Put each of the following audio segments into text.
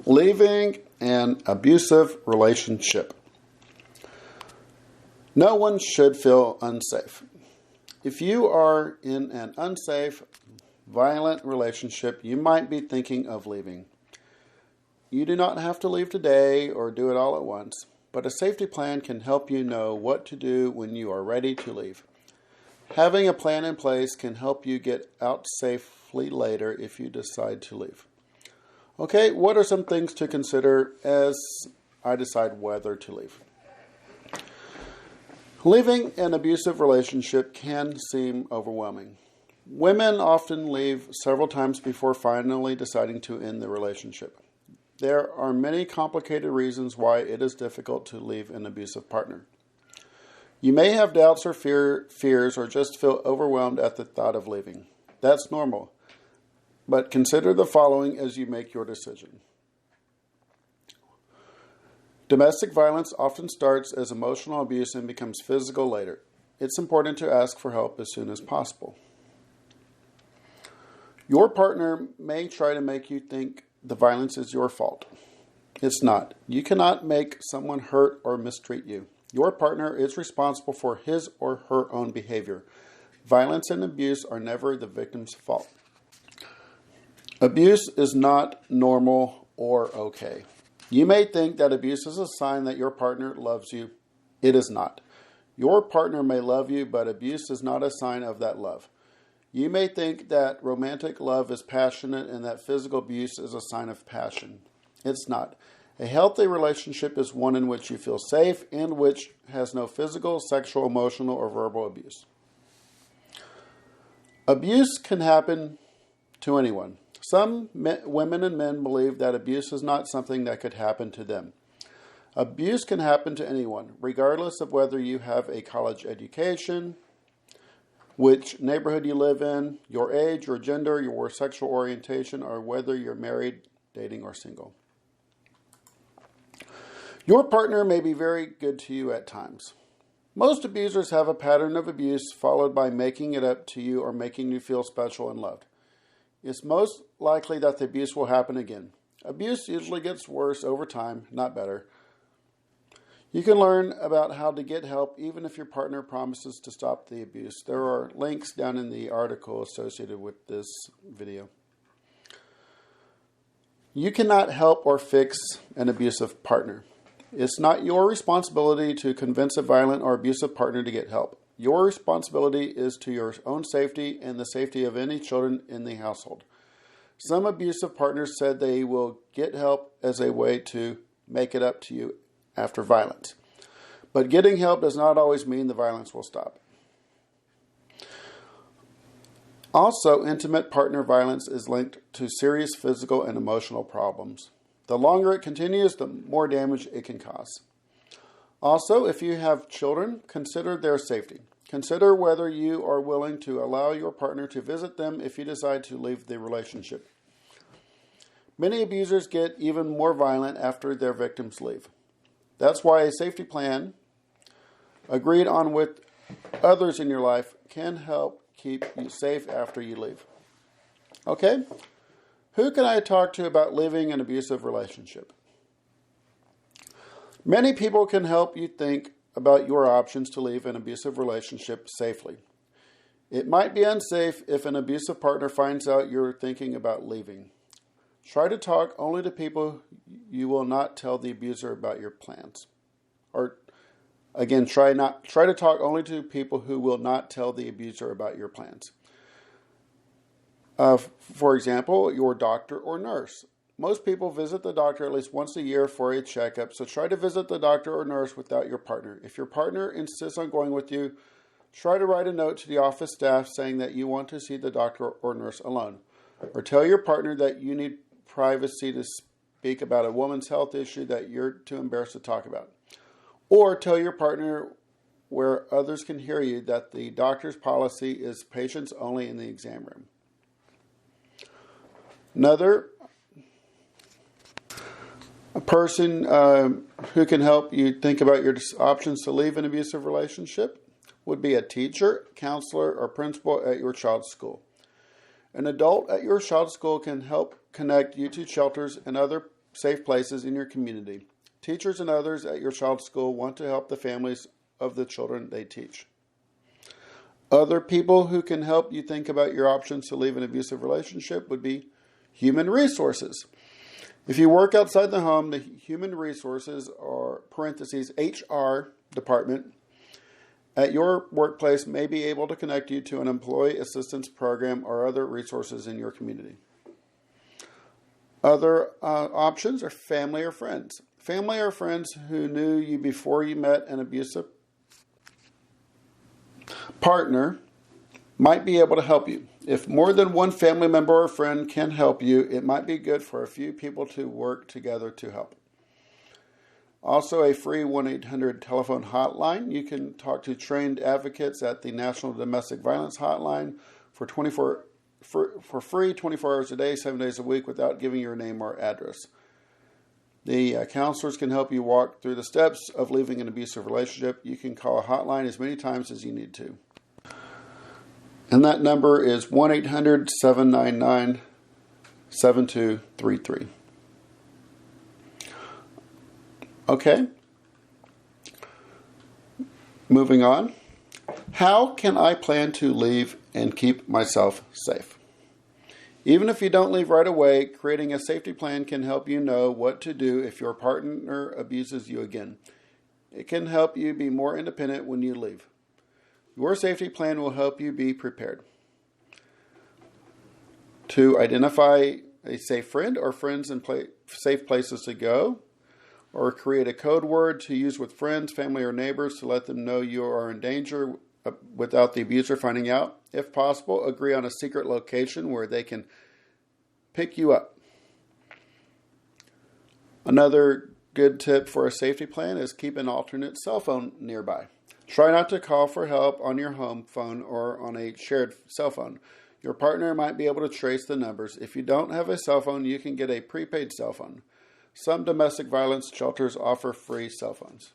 Leaving an abusive relationship. No one should feel unsafe. If you are in an unsafe, violent relationship, you might be thinking of leaving. You do not have to leave today or do it all at once, but a safety plan can help you know what to do when you are ready to leave. Having a plan in place can help you get out safely later if you decide to leave. Okay, what are some things to consider as I decide whether to leave? Leaving an abusive relationship can seem overwhelming. Women often leave several times before finally deciding to end the relationship. There are many complicated reasons why it is difficult to leave an abusive partner. You may have doubts or fears or just feel overwhelmed at the thought of leaving. That's normal. But consider the following as you make your decision. Domestic violence often starts as emotional abuse and becomes physical later. It's important to ask for help as soon as possible. Your partner may try to make you think the violence is your fault. It's not. You cannot make someone hurt or mistreat you. Your partner is responsible for his or her own behavior. Violence and abuse are never the victim's fault. Abuse is not normal or okay. You may think that abuse is a sign that your partner loves you. It is not. Your partner may love you, but abuse is not a sign of that love. You may think that romantic love is passionate and that physical abuse is a sign of passion. It's not. A healthy relationship is one in which you feel safe and which has no physical, sexual, emotional, or verbal abuse. Abuse can happen to anyone. Some women and men believe that abuse is not something that could happen to them. Abuse can happen to anyone, regardless of whether you have a college education, which neighborhood you live in, your age, your gender, your sexual orientation, or whether you're married, dating, or single. Your partner may be very good to you at times. Most abusers have a pattern of abuse followed by making it up to you or making you feel special and loved. It's most likely that the abuse will happen again. Abuse usually gets worse over time, not better. You can learn about how to get help even if your partner promises to stop the abuse. There are links down in the article associated with this video. You cannot help or fix an abusive partner. It's not your responsibility to convince a violent or abusive partner to get help. Your responsibility is to your own safety and the safety of any children in the household. Some abusive partners said they will get help as a way to make it up to you after violence. But getting help does not always mean the violence will stop. Also, intimate partner violence is linked to serious physical and emotional problems. The longer it continues, the more damage it can cause. Also, if you have children, consider their safety. Consider whether you are willing to allow your partner to visit them if you decide to leave the relationship. Many abusers get even more violent after their victims leave. That's why a safety plan agreed on with others in your life can help keep you safe after you leave. Okay? Who can I talk to about leaving an abusive relationship? Many people can help you think about your options to leave an abusive relationship safely. It might be unsafe if an abusive partner finds out you're thinking about leaving. Try to talk only to people you will not tell the abuser about your plans. Or again, try to talk only to people who will not tell the abuser about your plans. For example, your doctor or nurse. Most people visit the doctor at least once a year for a checkup, so try to visit the doctor or nurse without your partner. If your partner insists on going with you, try to write a note to the office staff saying that you want to see the doctor or nurse alone. Or tell your partner that you need privacy to speak about a woman's health issue that you're too embarrassed to talk about. Or tell your partner where others can hear you that the doctor's policy is patients only in the exam room. Another person who can help you think about your options to leave an abusive relationship would be a teacher, counselor, or principal at your child's school. An adult at your child's school can help connect you to shelters and other safe places in your community. Teachers and others at your child's school want to help the families of the children they teach. Other people who can help you think about your options to leave an abusive relationship would be human resources. If you work outside the home, the human resources, or parentheses, HR department at your workplace may be able to connect you to an employee assistance program or other resources in your community. Other options are family or friends. Family or friends who knew you before you met an abusive partner might be able to help you. If more than one family member or friend can help you, it might be good for a few people to work together to help. Also, a free 1-800 telephone hotline. You can talk to trained advocates at the National Domestic Violence Hotline for free 24 hours a day, 7 days a week, without giving your name or address. The counselors can help you walk through the steps of leaving an abusive relationship. You can call a hotline as many times as you need to. And that number is 1-800-799-7233. Okay. Moving on. How can I plan to leave and keep myself safe? Even if you don't leave right away, creating a safety plan can help you know what to do if your partner abuses you again. It can help you be more independent when you leave. Your safety plan will help you be prepared to identify a safe friend or friends and safe places to go, or create a code word to use with friends, family, or neighbors to let them know you are in danger without the abuser finding out. If possible, agree on a secret location where they can pick you up. Another good tip for a safety plan is keep an alternate cell phone nearby. Try not to call for help on your home phone or on a shared cell phone. Your partner might be able to trace the numbers. If you don't have a cell phone, you can get a prepaid cell phone. Some domestic violence shelters offer free cell phones.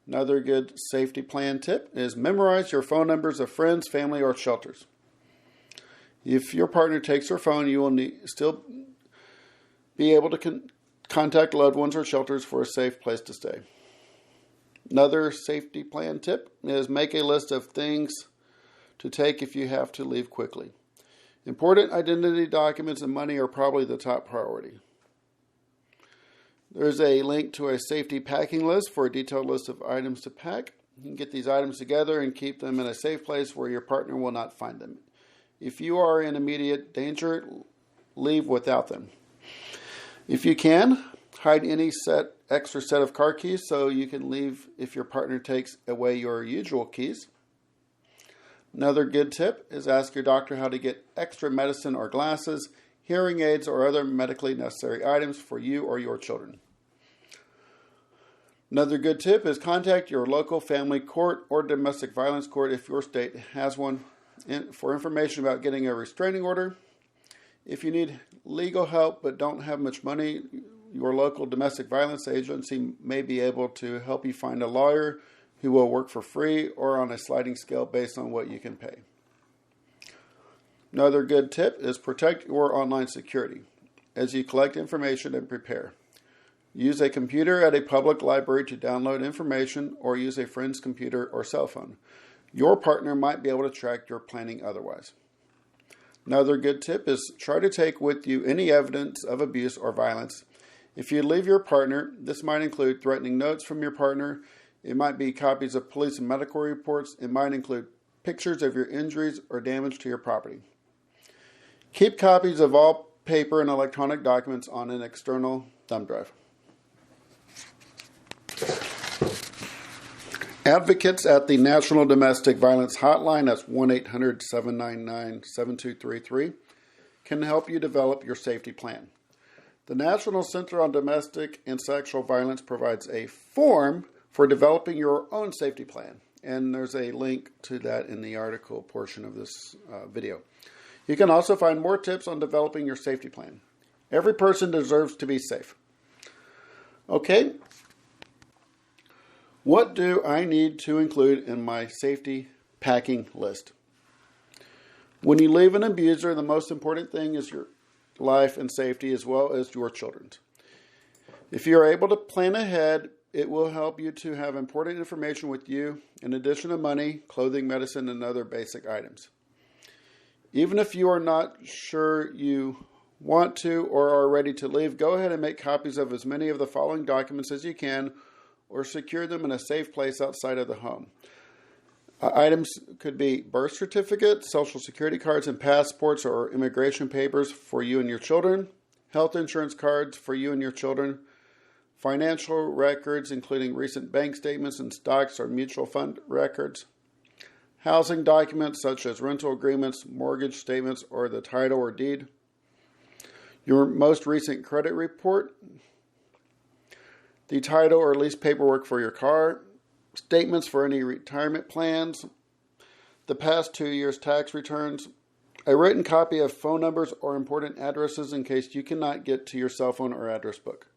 Another good safety plan tip is memorize your phone numbers of friends, family, or shelters. If your partner takes your phone, you will still be able to contact loved ones or shelters for a safe place to stay. Another safety plan tip is make a list of things to take if you have to leave quickly. Important identity documents and money are probably the top priority. There's a link to a safety packing list for a detailed list of items to pack. You can get these items together and keep them in a safe place where your partner will not find them. If you are in immediate danger, leave without them. If you can, hide any extra set of car keys so you can leave if your partner takes away your usual keys. Another good tip is ask your doctor how to get extra medicine or glasses, hearing aids, or other medically necessary items for you or your children. Another good tip is contact your local family court or domestic violence court if your state has one for information about getting a restraining order. If you need legal help but don't have much money, your local domestic violence agency may be able to help you find a lawyer who will work for free or on a sliding scale based on what you can pay. Another good tip is protect your online security as you collect information and prepare. Use a computer at a public library to download information or use a friend's computer or cell phone. Your partner might be able to track your planning otherwise. Another good tip is try to take with you any evidence of abuse or violence. If you leave your partner, this might include threatening notes from your partner. It might be copies of police and medical reports. It might include pictures of your injuries or damage to your property. Keep copies of all paper and electronic documents on an external thumb drive. Advocates at the National Domestic Violence Hotline, that's 1-800-799-7233, can help you develop your safety plan. The National Center on Domestic and Sexual Violence provides a form for developing your own safety plan, and there's a link to that in the article portion of this video. You can also find more tips on developing your safety plan. Every person deserves to be safe. Okay. What do I need to include in my safety packing list? When you leave an abuser, the most important thing is your life and safety as well as your children's. If you are able to plan ahead, it will help you to have important information with you, in addition to money, clothing, medicine, and other basic items. Even if you are not sure you want to or are ready to leave, go ahead and make copies of as many of the following documents as you can, or secure them in a safe place outside of the home. Items could be birth certificates, social security cards and passports or immigration papers for you and your children, health insurance cards for you and your children, financial records including recent bank statements and stocks or mutual fund records, housing documents such as rental agreements, mortgage statements, or the title or deed, your most recent credit report, the title or lease paperwork for your car, statements for any retirement plans, the past 2 years' tax returns, a written copy of phone numbers or important addresses in case you cannot get to your cell phone or address book.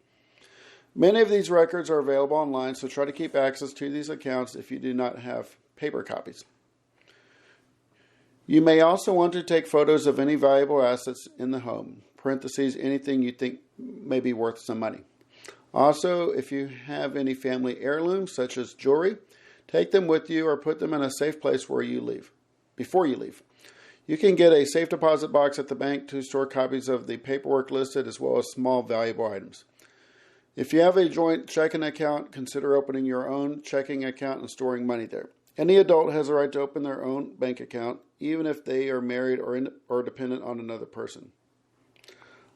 Many of these records are available online, so try to keep access to these accounts if you do not have paper copies. You may also want to take photos of any valuable assets in the home, parentheses, anything you think may be worth some money. Also, if you have any family heirlooms, such as jewelry, take them with you or put them in a safe place before you leave. You can get a safe deposit box at the bank to store copies of the paperwork listed as well as small valuable items. If you have a joint checking account, consider opening your own checking account and storing money there. Any adult has a right to open their own bank account, even if they are married or dependent on another person.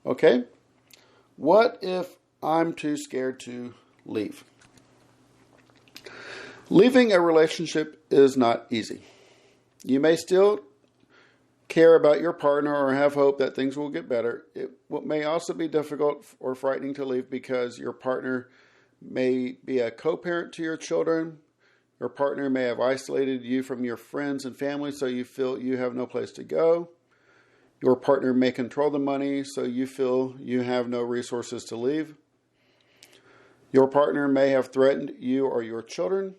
Okay? What if I'm too scared to leave? Leaving a relationship is not easy. You may still care about your partner or have hope that things will get better. It may also be difficult or frightening to leave because your partner may be a co-parent to your children. Your partner may have isolated you from your friends and family, so you feel you have no place to go. Your partner may control the money, so you feel you have no resources to leave. Your partner may have threatened you or your children.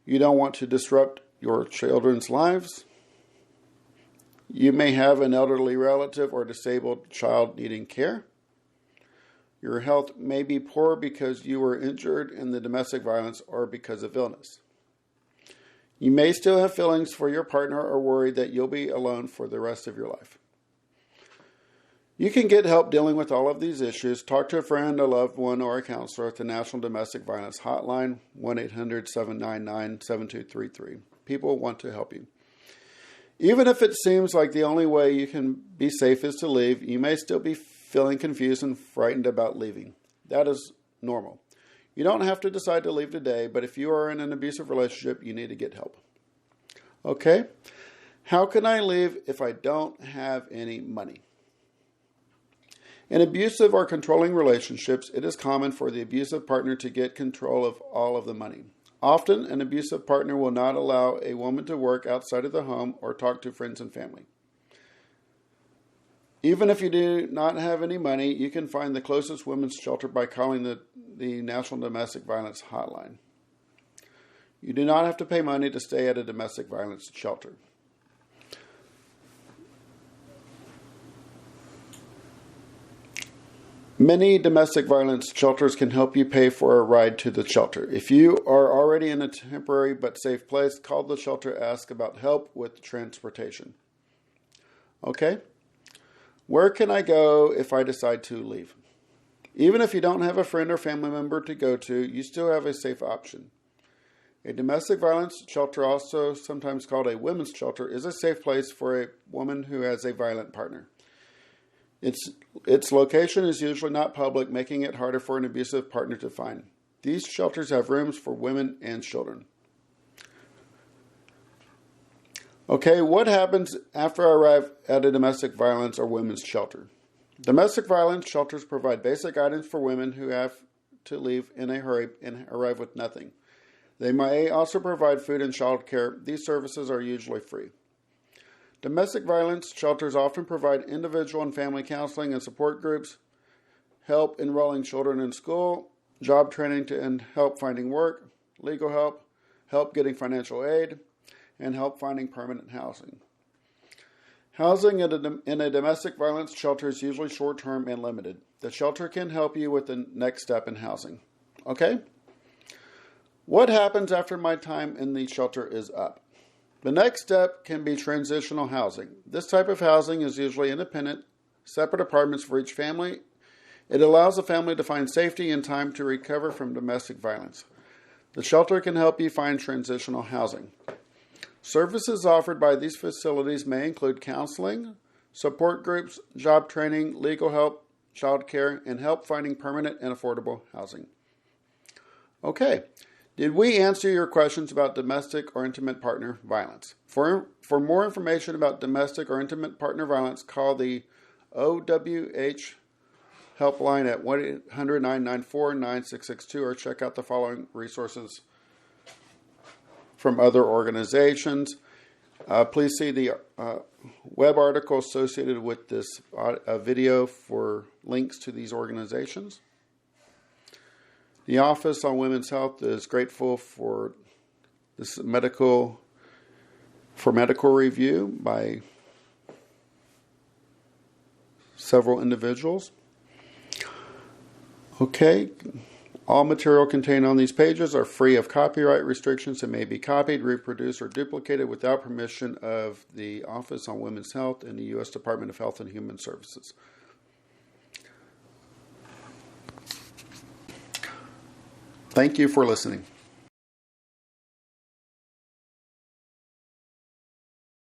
You don't want to disrupt your children's lives. You may have an elderly relative or disabled child needing care. Your health may be poor because you were injured in the domestic violence or because of illness. You may still have feelings for your partner or worried that you'll be alone for the rest of your life. You can get help dealing with all of these issues. Talk to a friend, a loved one, or a counselor at the National Domestic Violence Hotline, 1-800-799-7233. People want to help you. Even if it seems like the only way you can be safe is to leave, you may still be feeling confused and frightened about leaving. That is normal. You don't have to decide to leave today, but if you are in an abusive relationship, you need to get help. Okay? How can I leave if I don't have any money? In abusive or controlling relationships, it is common for the abusive partner to get control of all of the money. Often, an abusive partner will not allow a woman to work outside of the home or talk to friends and family. Even if you do not have any money, you can find the closest women's shelter by calling the National Domestic Violence Hotline. You do not have to pay money to stay at a domestic violence shelter. Many domestic violence shelters can help you pay for a ride to the shelter. If you are already in a temporary but safe place, call the shelter, ask about help with transportation. Okay? Where can I go if I decide to leave? Even if you don't have a friend or family member to go to, you still have a safe option. A domestic violence shelter, also sometimes called a women's shelter, is a safe place for a woman who has a violent partner. Its location is usually not public, making it harder for an abusive partner to find. These shelters have rooms for women and children. Okay, what happens after I arrive at a domestic violence or women's shelter? Domestic violence shelters provide basic items for women who have to leave in a hurry and arrive with nothing. They may also provide food and child care. These services are usually free. Domestic violence shelters often provide individual and family counseling and support groups, help enrolling children in school, job training and help finding work, legal help, help getting financial aid, and help finding permanent housing. Housing in a domestic violence shelter is usually short-term and limited. The shelter can help you with the next step in housing. Okay? What happens after my time in the shelter is up? The next step can be transitional housing. This type of housing is usually independent, separate apartments for each family. It allows the family to find safety and time to recover from domestic violence. The shelter can help you find transitional housing. Services offered by these facilities may include counseling, support groups, job training, legal help, child care, and help finding permanent and affordable housing. Okay, did we answer your questions about domestic or intimate partner violence? For more information about domestic or intimate partner violence, call the OWH helpline at 1-800-994-9662 or check out the following resources from other organizations. Please see the web article associated with this video for links to these organizations. The Office on Women's Health is grateful for this medical review by several individuals. Okay, all material contained on these pages are free of copyright restrictions and may be copied, reproduced, or duplicated without permission of the Office on Women's Health and the U.S. Department of Health and Human Services. Thank you for listening.